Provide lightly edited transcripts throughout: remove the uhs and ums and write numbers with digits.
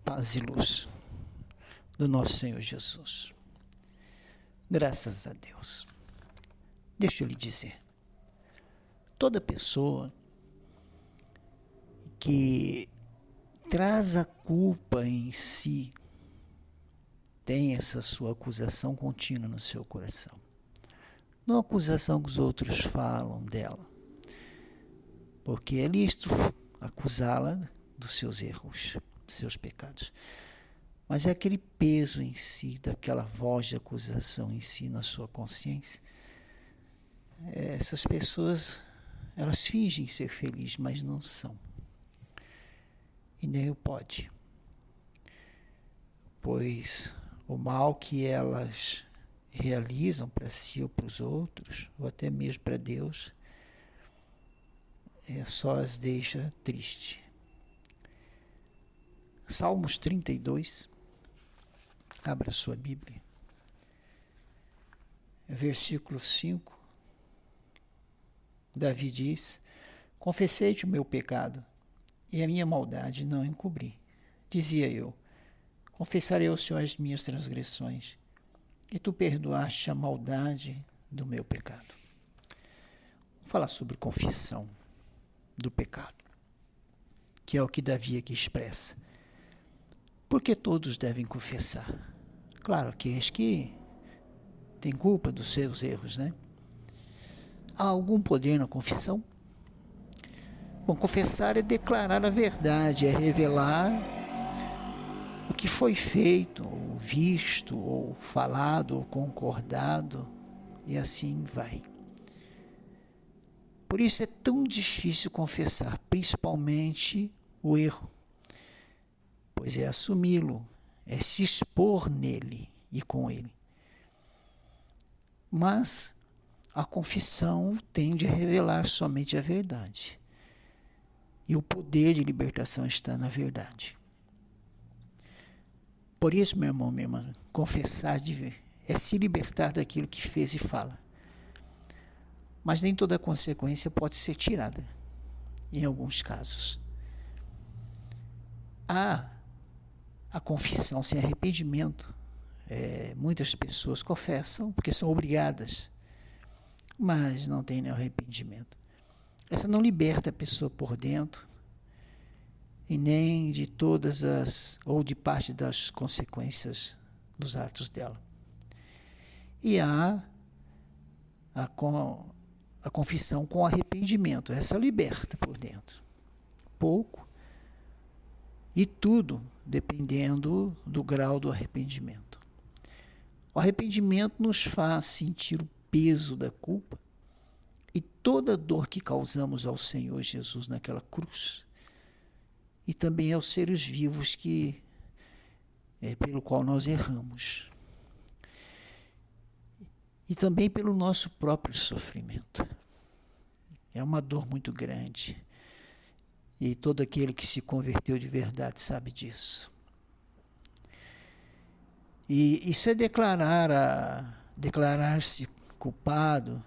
Paz e luz do nosso Senhor Jesus. Graças a Deus. Deixa eu lhe dizer, toda pessoa que traz a culpa em si tem essa sua acusação contínua no seu coração. Não a acusação que os outros falam dela, porque é lícito acusá-la dos seus erros, dos seus pecados. Mas é aquele peso em si, daquela voz de acusação em si na sua consciência. Essas pessoas, elas fingem ser felizes, mas não são. E nem o pode. Pois o mal que elas realizam para si ou para os outros, ou até mesmo para Deus, só as deixa triste. Salmos 32, abra sua Bíblia, versículo 5, Davi diz: confessei-te o meu pecado, e a minha maldade não encobri. Dizia eu: confessarei ao Senhor as minhas transgressões, e tu perdoaste a maldade do meu pecado. Vamos falar sobre confissão do pecado, que é o que Davi aqui expressa. Porque todos devem confessar. Claro, aqueles que têm culpa dos seus erros, né? Há algum poder na confissão? Bom, confessar é declarar a verdade, é revelar o que foi feito, ou visto, ou falado, ou concordado, e assim vai. Por isso é tão difícil confessar, principalmente o erro. Pois é assumi-lo, é se expor nele e com ele. Mas a confissão tende a revelar somente a verdade. E o poder de libertação está na verdade. Por isso, meu irmão, minha irmã, confessar é se libertar daquilo que fez e fala. Mas nem toda consequência pode ser tirada, em alguns casos. A confissão sem arrependimento. Muitas pessoas confessam porque são obrigadas, mas não tem nenhum arrependimento. Essa não liberta a pessoa por dentro e nem de todas ou de parte das consequências dos atos dela. E há a confissão com arrependimento. Essa liberta por dentro. Pouco. E tudo dependendo do grau do arrependimento. O arrependimento nos faz sentir o peso da culpa e toda a dor que causamos ao Senhor Jesus naquela cruz. E também aos seres vivos pelo qual nós erramos. E também pelo nosso próprio sofrimento. É uma dor muito grande. E todo aquele que se converteu de verdade sabe disso. E isso é declarar-se culpado,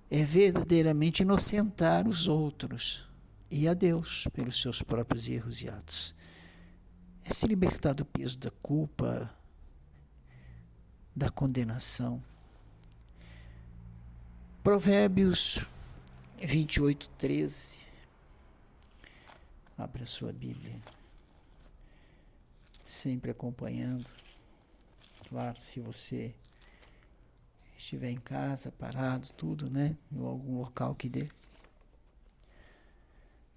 é verdadeiramente inocentar os outros e a Deus pelos seus próprios erros e atos. É se libertar do peso da culpa, da condenação. Provérbios 28:13. Abra sua Bíblia. Sempre acompanhando. Claro, se você estiver em casa, parado, tudo, né? Em algum local que dê.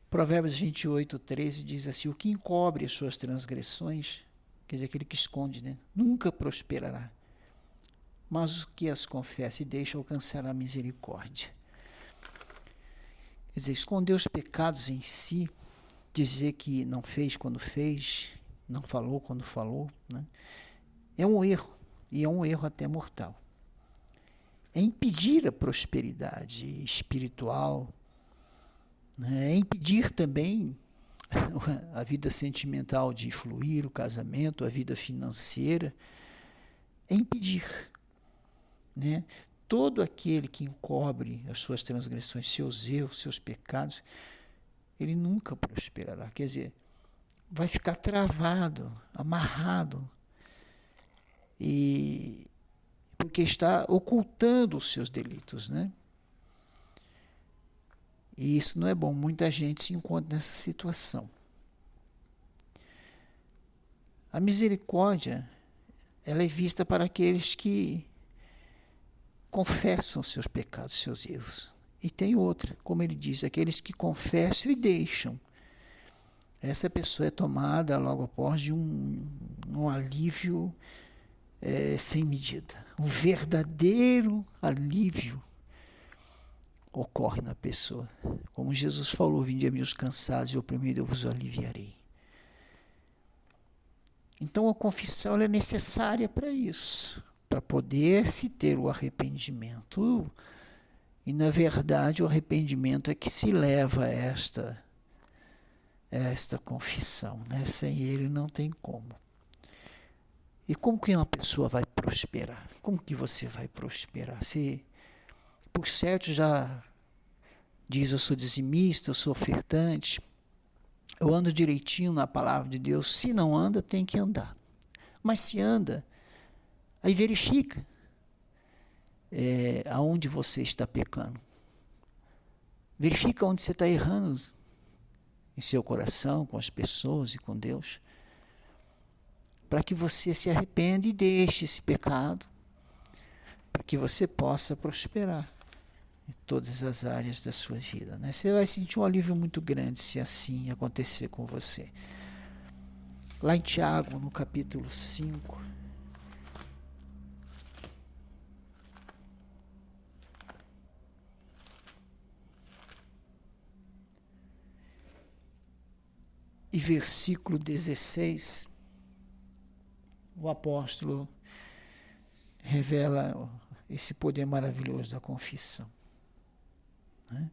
Provérbios 28:13 diz assim: o que encobre as suas transgressões, quer dizer, aquele que esconde, né? Nunca prosperará. Mas o que as confessa e deixa alcançará a misericórdia. Quer dizer, esconder os pecados em si, dizer que não fez quando fez, não falou quando falou, né? É um erro, e é um erro até mortal. É impedir a prosperidade espiritual, né? É impedir também a vida sentimental de fluir, o casamento, a vida financeira. É impedir, né? Todo aquele que encobre as suas transgressões, seus erros, seus pecados, ele nunca prosperará. Quer dizer, vai ficar travado, amarrado, e porque está ocultando os seus delitos, né? E isso não é bom. Muita gente se encontra nessa situação. A misericórdia, ela é vista para aqueles que confessam seus pecados, seus erros. E tem outra, como ele diz, aqueles que confessam e deixam. Essa pessoa é tomada logo após de um alívio sem medida. Um verdadeiro alívio ocorre na pessoa. Como Jesus falou, vinde a mim os cansados e oprimidos, eu vos aliviarei. Então a confissão é necessária para isso, para poder se ter o arrependimento. E na verdade o arrependimento é que se leva a esta confissão, né? Sem ele não tem como. E como que uma pessoa vai prosperar? Como que você vai prosperar? Se por certo já diz, eu sou dizimista, eu sou ofertante, eu ando direitinho na palavra de Deus. Se não anda, tem que andar. Mas se anda, aí verifica aonde você está pecando. Verifica onde você está errando em seu coração, com as pessoas e com Deus, para que você se arrependa e deixe esse pecado, para que você possa prosperar em todas as áreas da sua vida, né? Você vai sentir um alívio muito grande se assim acontecer com você. Lá em Tiago, no capítulo 5, e versículo 16, o apóstolo revela esse poder maravilhoso da confissão, né?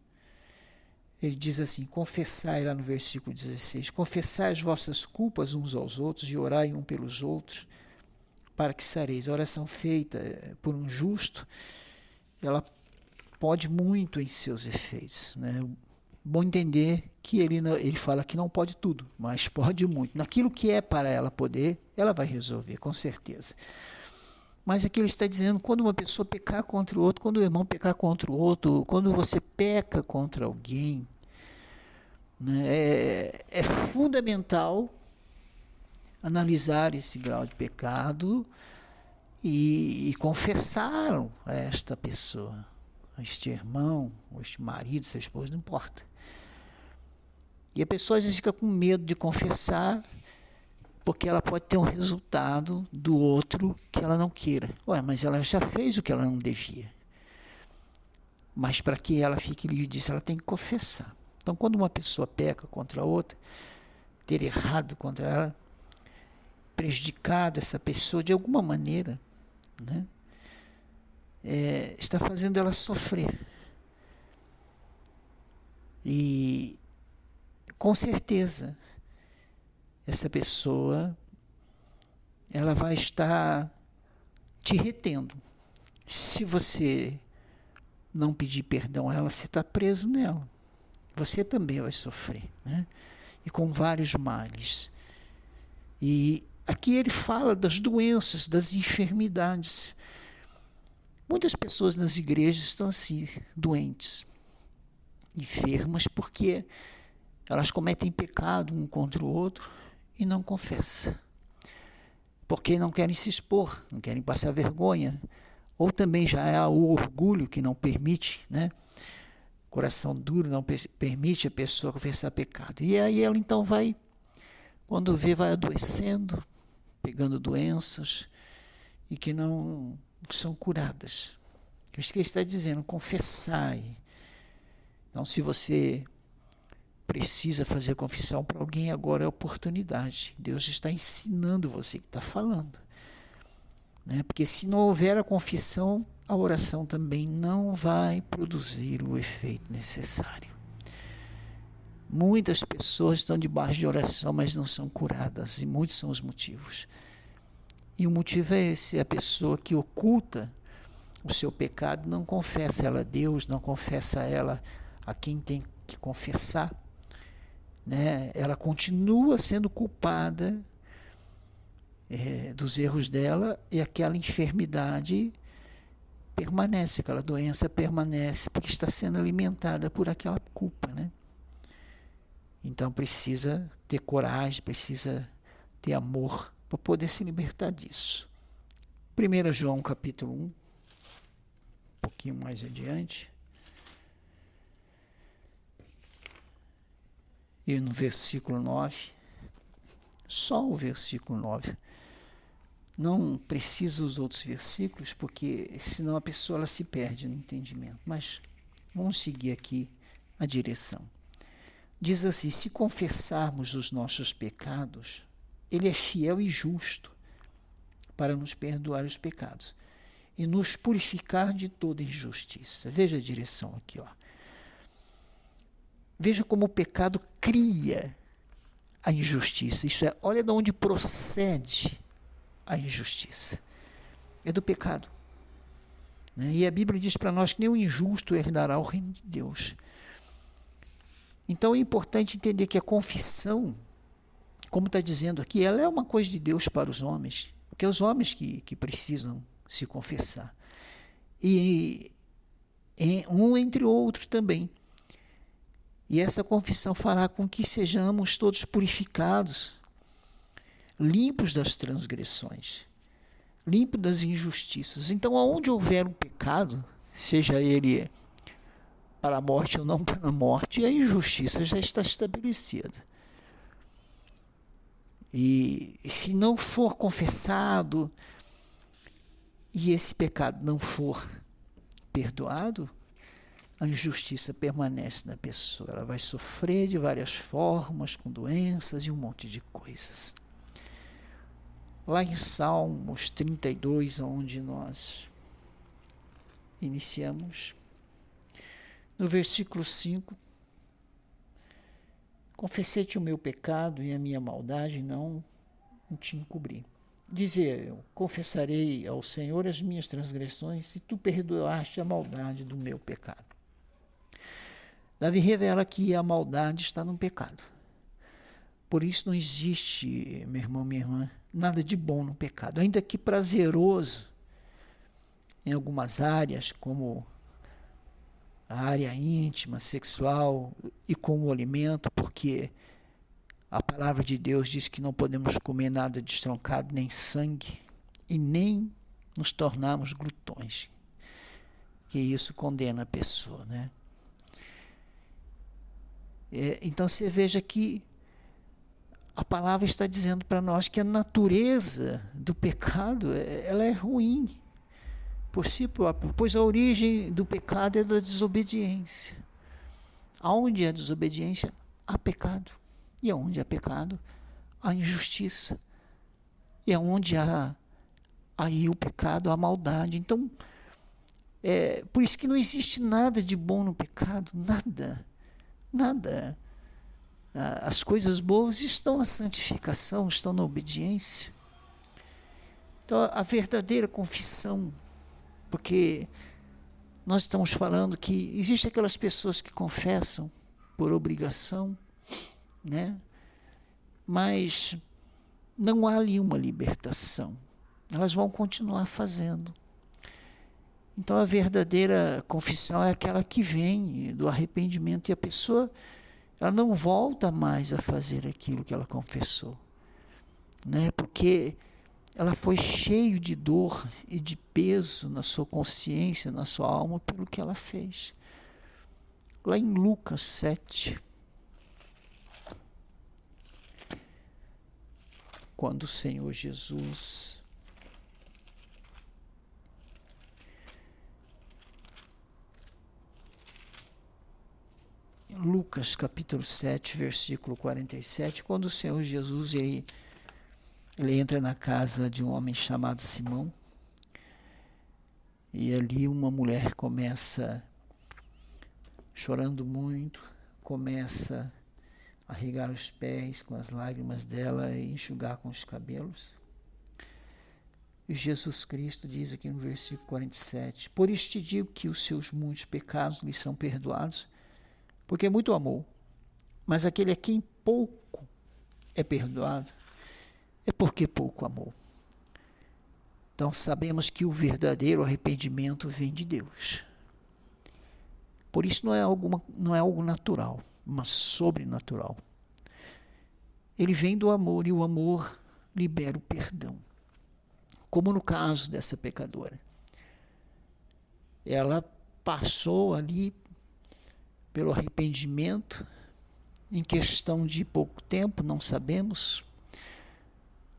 Ele diz assim, confessai, lá no versículo 16, confessai as vossas culpas uns aos outros e orai um pelos outros, para que sareis. A oração feita por um justo, ela pode muito em seus efeitos, né? Bom entender que ele fala que não pode tudo, mas pode muito. Naquilo que é para ela poder, ela vai resolver, com certeza. Mas aqui ele está dizendo, quando uma pessoa pecar contra o outro, quando o irmão pecar contra o outro, quando você peca contra alguém, né, é fundamental analisar esse grau de pecado e confessar a esta pessoa, a este irmão, ou este marido, essa esposa, não importa. E a pessoa às vezes fica com medo de confessar, porque ela pode ter um resultado do outro que ela não queira. Ué, mas ela já fez o que ela não devia. Mas para que ela fique livre disso, ela tem que confessar. Então, quando uma pessoa peca contra a outra, ter errado contra ela, prejudicado essa pessoa de alguma maneira, né, está fazendo ela sofrer. E, com certeza, essa pessoa, ela vai estar te retendo. Se você não pedir perdão a ela, você está preso nela. Você também vai sofrer, né? E com vários males. E aqui ele fala das doenças, das enfermidades. Muitas pessoas nas igrejas estão assim, doentes, enfermas, porque elas cometem pecado um contra o outro e não confessam. Porque não querem se expor, não querem passar vergonha. Ou também já é o orgulho que não permite, né? Coração duro não permite a pessoa confessar pecado. E aí ela então vai, quando vê, vai adoecendo, pegando doenças e que não são curadas. É isso que ele está dizendo, confessai. Então, se você precisa fazer confissão para alguém, agora é a oportunidade. Deus está ensinando você que está falando, né? Porque se não houver a confissão, a oração também não vai produzir o efeito necessário. Muitas pessoas estão debaixo de oração, mas não são curadas, e muitos são os motivos. E o motivo é esse, a pessoa que oculta o seu pecado, não confessa ela a Deus, não confessa ela a quem tem que confessar, né? Ela continua sendo culpada dos erros dela, e aquela enfermidade permanece, aquela doença permanece, porque está sendo alimentada por aquela culpa, né? Então precisa ter coragem, precisa ter amor para poder se libertar disso. 1 João capítulo 1, um pouquinho mais adiante, e no versículo 9, só o versículo 9, não precisa os outros versículos, porque senão a pessoa ela se perde no entendimento, mas vamos seguir aqui a direção. Diz assim: se confessarmos os nossos pecados, Ele é fiel e justo para nos perdoar os pecados e nos purificar de toda injustiça. Veja a direção aqui, ó. Veja como o pecado cria a injustiça. Isso é, olha de onde procede a injustiça. É do pecado. Né? E a Bíblia diz para nós que nem o injusto herdará o reino de Deus. Então é importante entender que a confissão, como está dizendo aqui, ela é uma coisa de Deus para os homens, porque é os homens que precisam se confessar. E um entre outro também. E essa confissão fará com que sejamos todos purificados, limpos das transgressões, limpos das injustiças. Então, aonde houver um pecado, seja ele para a morte ou não para a morte, a injustiça já está estabelecida. E se não for confessado e esse pecado não for perdoado, a injustiça permanece na pessoa. Ela vai sofrer de várias formas, com doenças e um monte de coisas. Lá em Salmos 32, onde nós iniciamos, no versículo 5, confessei-te o meu pecado e a minha maldade não te encobri. Dizia eu, confessarei ao Senhor as minhas transgressões e tu perdoaste a maldade do meu pecado. Davi revela que a maldade está no pecado. Por isso não existe, meu irmão, minha irmã, nada de bom no pecado. Ainda que prazeroso em algumas áreas, como a área íntima, sexual e como o alimento, porque a palavra de Deus diz que não podemos comer nada de estroncado, nem sangue, e nem nos tornarmos glutões. Que isso condena a pessoa, né? Então você veja que a palavra está dizendo para nós que a natureza do pecado ela é ruim por si própria, pois a origem do pecado é da desobediência. Aonde há desobediência, há pecado. E aonde há pecado, há injustiça. E aonde há aí o pecado, há maldade. Então, por isso que não existe nada de bom no pecado, nada. Nada. As coisas boas estão na santificação, estão na obediência. Então, a verdadeira confissão, porque nós estamos falando que existem aquelas pessoas que confessam por obrigação, né? Mas não há ali uma libertação. Elas vão continuar fazendo. Então a verdadeira confissão é aquela que vem do arrependimento, e a pessoa ela não volta mais a fazer aquilo que ela confessou, né? Porque ela foi cheia de dor e de peso na sua consciência, na sua alma, pelo que ela fez. Lá em Lucas 7, quando o Senhor Jesus Lucas capítulo 7, versículo 47, quando o Senhor Jesus ele entra na casa de um homem chamado Simão, e ali uma mulher começa, chorando muito, começa a regar os pés com as lágrimas dela e enxugar com os cabelos. E Jesus Cristo diz aqui no versículo 47, por isso te digo que os seus muitos pecados lhe são perdoados, porque muito amou. Mas aquele a quem pouco é perdoado, é porque pouco amou. Então sabemos que o verdadeiro arrependimento vem de Deus. Por isso não é algo natural, mas sobrenatural. Ele vem do amor e o amor libera o perdão. Como no caso dessa pecadora. Ela passou ali pelo arrependimento em questão de pouco tempo, não sabemos.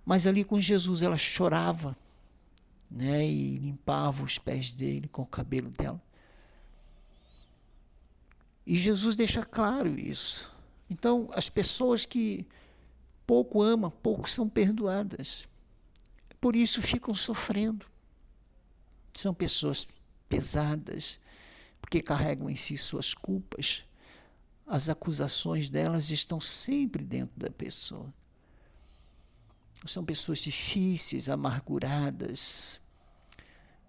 Mas ali com Jesus ela chorava, né, e limpava os pés dele com o cabelo dela. E Jesus deixa claro isso. Então, as pessoas que pouco amam, pouco são perdoadas. Por isso ficam sofrendo. São pessoas pesadas, porque carregam em si suas culpas. As acusações delas estão sempre dentro da pessoa. São pessoas difíceis, amarguradas,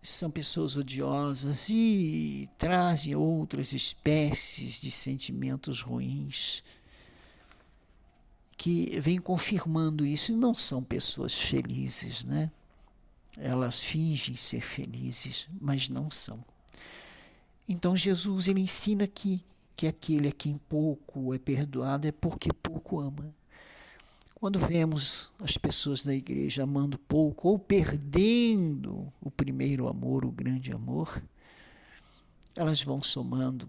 são pessoas odiosas e trazem outras espécies de sentimentos ruins que vêm confirmando isso. E não são pessoas felizes, né? Elas fingem ser felizes, mas não são. Então Jesus ele ensina que aquele a quem pouco é perdoado é porque pouco ama. Quando vemos as pessoas da igreja amando pouco ou perdendo o primeiro amor, o grande amor, elas vão somando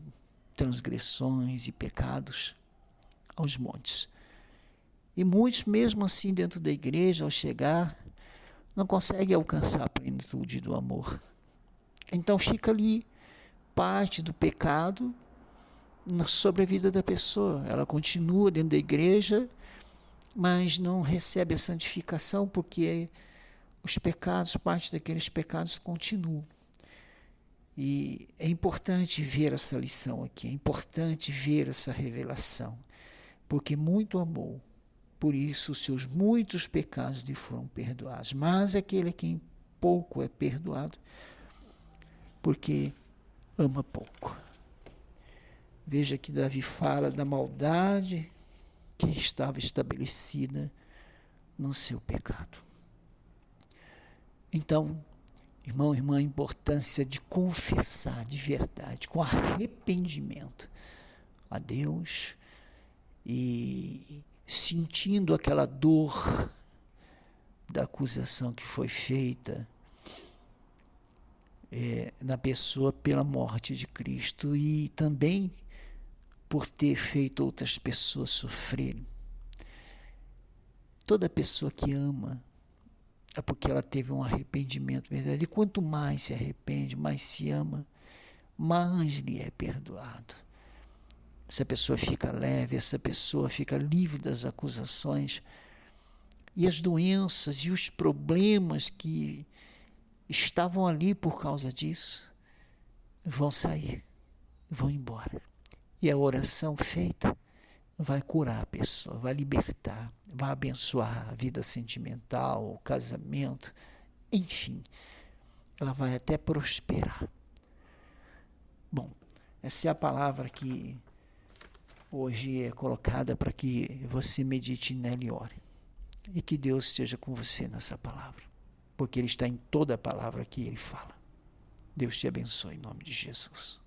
transgressões e pecados aos montes. E muitos, mesmo assim, dentro da igreja, ao chegar, não conseguem alcançar a plenitude do amor. Então fica ali parte do pecado sobre a vida da pessoa. Ela continua dentro da igreja, mas não recebe a santificação porque os pecados, parte daqueles pecados continuam. E é importante ver essa lição aqui, é importante ver essa revelação, porque muito amou, por isso os seus muitos pecados lhe foram perdoados. Mas aquele a quem pouco é perdoado, porque ama pouco. Veja que Davi fala da maldade que estava estabelecida no seu pecado. Então, irmão e irmã, a importância de confessar de verdade, com arrependimento a Deus e sentindo aquela dor da acusação que foi feita na pessoa pela morte de Cristo e também por ter feito outras pessoas sofrerem. Toda pessoa que ama é porque ela teve um arrependimento verdadeiro. E quanto mais se arrepende, mais se ama, mais lhe é perdoado. Essa pessoa fica leve, essa pessoa fica livre das acusações. E as doenças e os problemas que estavam ali por causa disso vão sair, vão embora. E a oração feita vai curar a pessoa, vai libertar, vai abençoar a vida sentimental, o casamento, enfim, ela vai até prosperar. Bom, essa é a palavra que hoje é colocada para que você medite nela e ore. E que Deus esteja com você nessa palavra, porque Ele está em toda a palavra que Ele fala. Deus te abençoe em nome de Jesus.